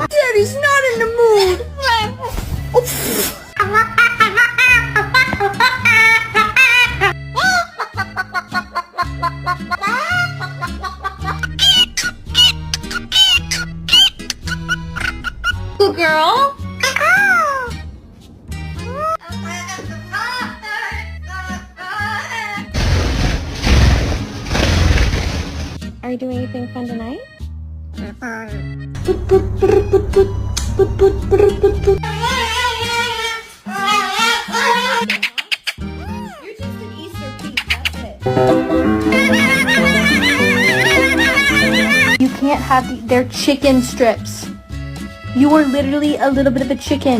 Daddy's not in the mood. Good girl. Are you doing anything fun tonight? You're just an Easter peach, that's it. You can't have they're chicken strips. You are literally a little bit of a chicken.